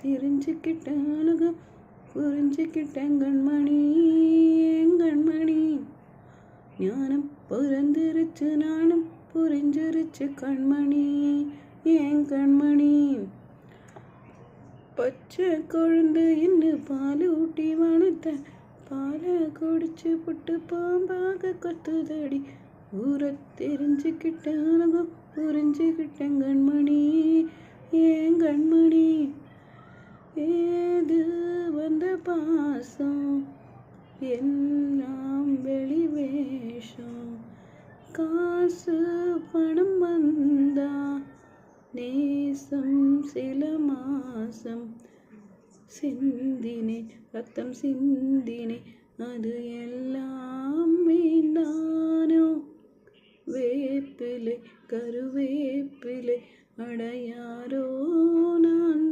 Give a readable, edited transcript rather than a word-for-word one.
தெரிஞ்சுக்கிட்டேன் உலகம் புரிஞ்சுக்கிட்டேன் கண்மணி என் கண்மணி. ஞானம் பிறந்திருச்சு நானும் புரிஞ்சிருச்சு கண்மணி என் கண்மணி. பச்சை கொழுந்து இன்னும் பால் ஊட்டி வளர்த்த பாலை குடிச்சு புட்டு பாம்பாக கொத்துதடி. ஊரை தெரிஞ்சுக்கிட்டேன் உலகம் புரிஞ்சுக்கிட்டேன் கண்மணி என் கண்மணி. ஏது வந்த பாசம் எல்லாம் வெளி வேஷம். காசு பணம் வந்தா நேசம் சில மாசம். சிந்தினே ரத்தம் சிந்தினே அது எல்லாம் வேண்டானோ. வேப்பிலை கருவேப்பிலை அடையாரோ நான்